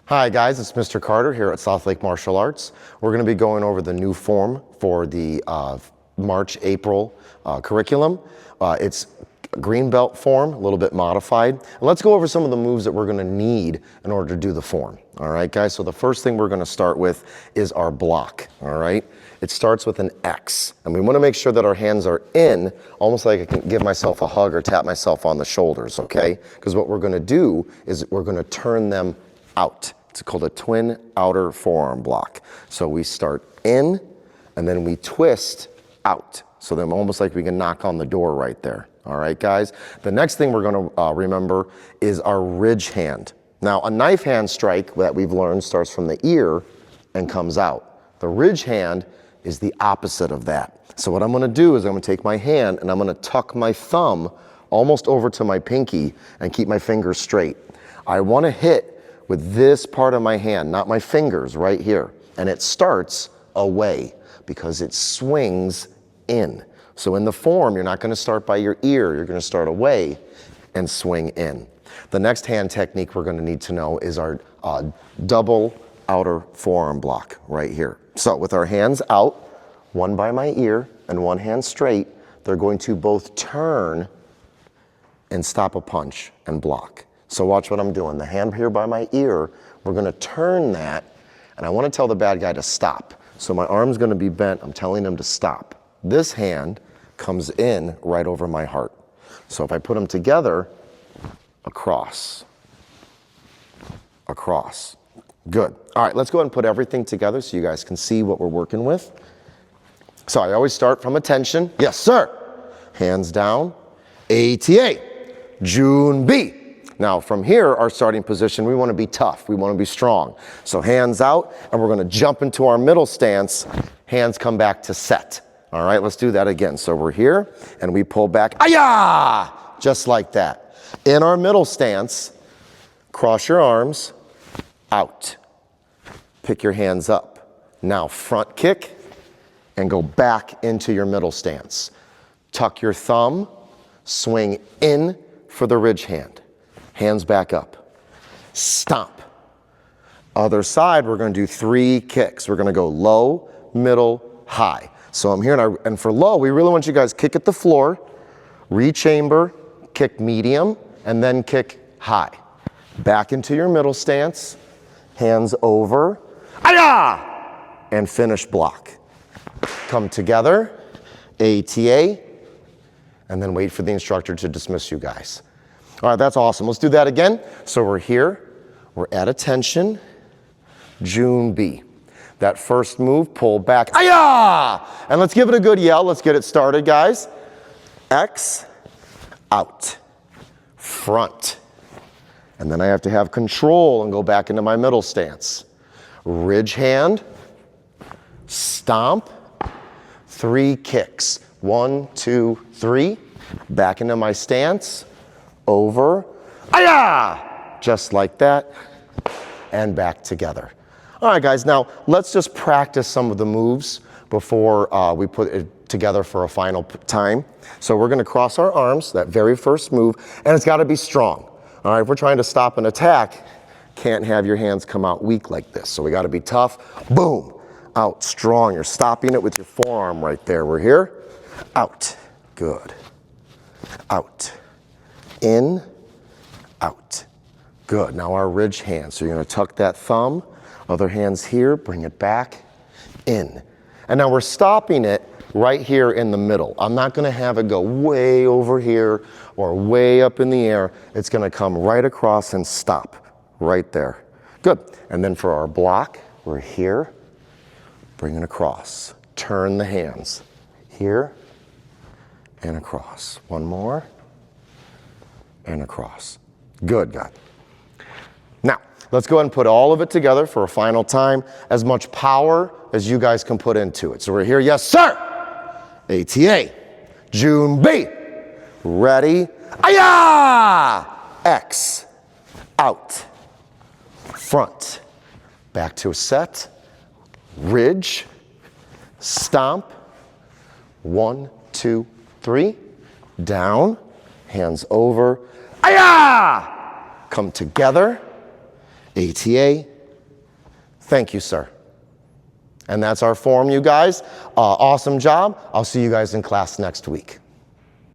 Hi guys, it's Mr. Carter here at Southlake Martial Arts. We're going to be going over the new form for the March-April curriculum. It's green belt form, a little bit modified. And let's go over some of the moves that we're going to need in order to do the form. All right, guys, so the first thing we're going to start with is our block. All right, it starts with an X, and we want to make sure that our hands are in, almost like I can give myself a hug or tap myself on the shoulders, okay? Because what we're going to do is we're going to turn them out. It's called a twin outer forearm block. So we start in, and then we twist out. So then almost like we can knock on the door right there. All right, guys? The next thing we're going to remember is our ridge hand. Now, a knife hand strike that we've learned starts from the ear and comes out. The ridge hand is the opposite of that. So what I'm going to do is I'm going to take my hand and I'm going to tuck my thumb almost over to my pinky and keep my fingers straight. I want to hit with this part of my hand, not my fingers, right here. And it starts away because it swings in. So in the form, you're not going to start by your ear. You're going to start away and swing in. The next hand technique we're going to need to know is our double outer forearm block right here. So with our hands out, one by my ear and one hand straight, they're going to both turn and stop a punch and block. So watch what I'm doing. The hand here by my ear, we're going to turn that, and I want to tell the bad guy to stop. So my arm's going to be bent. I'm telling him to stop. This hand comes in right over my heart. So if I put them together, across, across. Good. All right, let's go ahead and put everything together so you guys can see what we're working with. So I always start from attention. Yes, sir. Hands down. ATA. June B. Now from here, our starting position, we want to be tough. We want to be strong. So hands out, and we're going to jump into our middle stance. Hands come back to set. All right, let's do that again. So we're here, and we pull back. Ayah! Just like that. In our middle stance, cross your arms, out. Pick your hands up. Now front kick, and go back into your middle stance. Tuck your thumb, swing in for the ridge hand. Hands back up. Stomp. Other side, we're going to do 3 kicks. We're going to go low, middle, high. So I'm here, and for low, we really want you guys kick at the floor, rechamber, kick medium, and then kick high. Back into your middle stance, hands over, ayah! And finish block. Come together, ATA, and then wait for the instructor to dismiss you guys. All right, that's awesome. Let's do that again. So we're here, we're at attention, June B. That first move, pull back, ayah! And let's give it a good yell. Let's get it started, guys. X, out, front. And then I have to have control and go back into my middle stance. Ridge hand, stomp, 3 kicks. 1, 2, 3. Back into my stance. Over, ayah! Just like that, and back together. All right, guys, now let's just practice some of the moves before we put it together for a final time. So we're going to cross our arms, that very first move, and it's got to be strong. All right, if we're trying to stop an attack, can't have your hands come out weak like this. So we got to be tough. Boom, out, strong. You're stopping it with your forearm right there. We're here, out, good, out. In, out. Good. Now our ridge hand. So you're going to tuck that thumb, other hand's here, bring it back, in. And now we're stopping it right here in the middle. I'm not going to have it go way over here or way up in the air. It's going to come right across and stop right there. Good. And then for our block, we're here, bring it across. Turn the hands. Here and across. One more. And across. Good, God. Now, let's go ahead and put all of it together for a final time. As much power as you guys can put into it. So we're here, yes, sir. ATA. June B. Ready. Ayah! X. Out. Front. Back to a set. Ridge. Stomp. 1, 2, 3. Down. Hands over. Ayah! Come together, ATA, Thank you, sir. And that's our form, you guys. Awesome job. I'll see you guys in class next week.